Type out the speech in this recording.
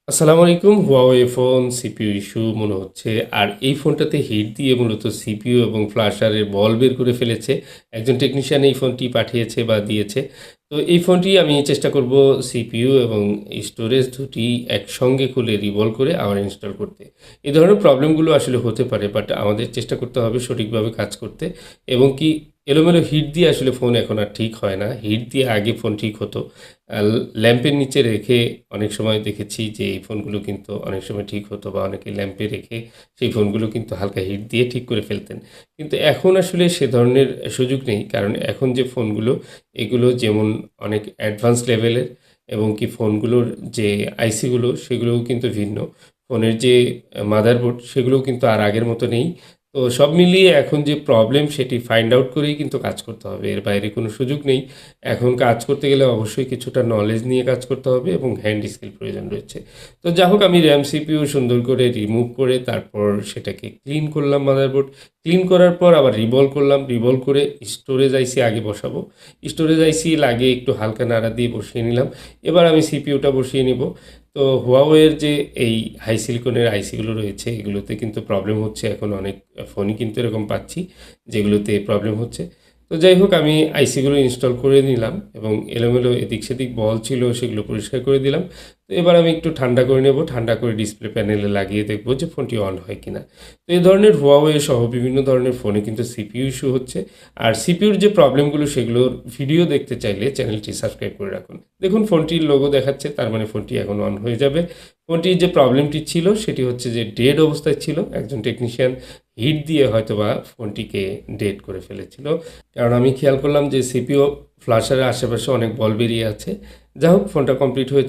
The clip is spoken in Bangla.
আসসালামু আলাইকুম। Huawei ফোন সিপিইউ ইস্যু মনে হচ্ছে। আর এই ফোনটাতে হিট দিয়ে মূলত সিপিইউ এবং ফ্ল্যাশারের বল বের করে ফেলেছে। একজন টেকনিশিয়ান এই ফোনটি পাঠিয়েছে বা দিয়েছে। তো এই ফোনটি আমি চেষ্টা করব সিপিইউ এবং স্টোরেজ দুটি একসঙ্গে খুলে রিভলভ করে আবার ইনস্টল করতে। এই ধরনের প্রবলেমগুলো আসলে হতে পারে, বাট আমাদের চেষ্টা করতে হবে সঠিকভাবে কাজ করতে এবং কি এলোমেলো হিট দিয়ে আসলে ফোন এখন আর ঠিক হয় না। হিট দিয়ে আগে ফোন ঠিক হতো। ল্যাম্পের নিচে রেখে অনেক সময় দেখেছি যে এই ফোনগুলো কিন্তু অনেক সময় ঠিক হতো, বা অনেকে ল্যাম্পে রেখে সেই ফোনগুলো কিন্তু হালকা হিট দিয়ে ঠিক করে ফেলতেন। কিন্তু এখন আসলে সে ধরনের সুযোগ নেই। কারণ এখন যে ফোনগুলো, এগুলো যেমন অনেক অ্যাডভান্স লেভেলের এবং কি ফোনগুলোর যে আইসিগুলো সেগুলোও কিন্তু ভিন্ন। ফোনের যে মাদারবোর্ড সেগুলোও কিন্তু আর আগের মতো নেই। তো সব মিলিয়ে এখন যে প্রবলেম সেটি ফাইন্ড আউট করেই কিন্তু কাজ করতে হবে। এর বাইরে কোনো সুযোগ নেই। এখন কাজ করতে গেলে অবশ্যই কিছুটা নলেজ নিয়ে কাজ করতে হবে এবং হ্যান্ড স্কিল প্রয়োজন রয়েছে। তো যা হোক, আমি র‍্যাম সিপিইউ সুন্দর করে রিমুভ করে তারপর সেটাকে ক্লিন করলাম মাদারবোর্ড। ক্লিন করার পর আবার রিভলভ করলাম। রিভলভ করে স্টোরেজ আইসি আগে বসাবো। স্টোরেজ আইসি লাগিয়ে একটু হালকা নাড়া দিয়ে বসিয়ে নিলাম। এবার আমি সিপিইউটা বসিয়ে নিব। তো Huawei এর যে এই হাই সিলিকনের আইসিগুলো রয়েছে এগুলোতে কিন্তু প্রবলেম হচ্ছে। এখন অনেক ফোনই কিন্তু এরকম পাচ্ছি যেগুলোতে প্রবলেম হচ্ছে। তো যাই হোক, আমি আইসিগুলো ইনস্টল করে নিলাম এবং এলোমেলো এদিক সেদিক বল ছিল সেগুলো পরিষ্কার করে দিলাম। তো এবার আমি একটু ঠান্ডা করে নেব। ঠান্ডা করে ডিসপ্লে প্যানেলে লাগিয়ে দেখব যে ফোনটি অন হয় কিনা। তো এই ধরনের Huawei সহ বিভিন্ন ধরনের ফোনে কিন্তু সিপিইউ ইস্যু হচ্ছে। আর সিপিইউর যে প্রবলেমগুলো সেগুলোর ভিডিও দেখতে চাইলে চ্যানেলটি সাবস্ক্রাইব করে রাখুন। দেখুন ফোনটির লোগো দেখাচ্ছে, তার মানে ফোনটি এখন অন হয়ে যাবে। ফোনটির যে প্রবলেমটি ছিল সেটি হচ্ছে যে ডেড অবস্থায় ছিল। একজন টেকনিশিয়ান হিট দিয়ে হয়তোবা ফোনটিকে ডেড করে ফেলেছিল। কারণ আমি খেয়াল করলাম যে সিপিইউ ফ্ল্যাশারের আশেপাশে অনেক বল বেরিয়ে আছে। যা হোক, ফোনটা কমপ্লিট হয়েছে।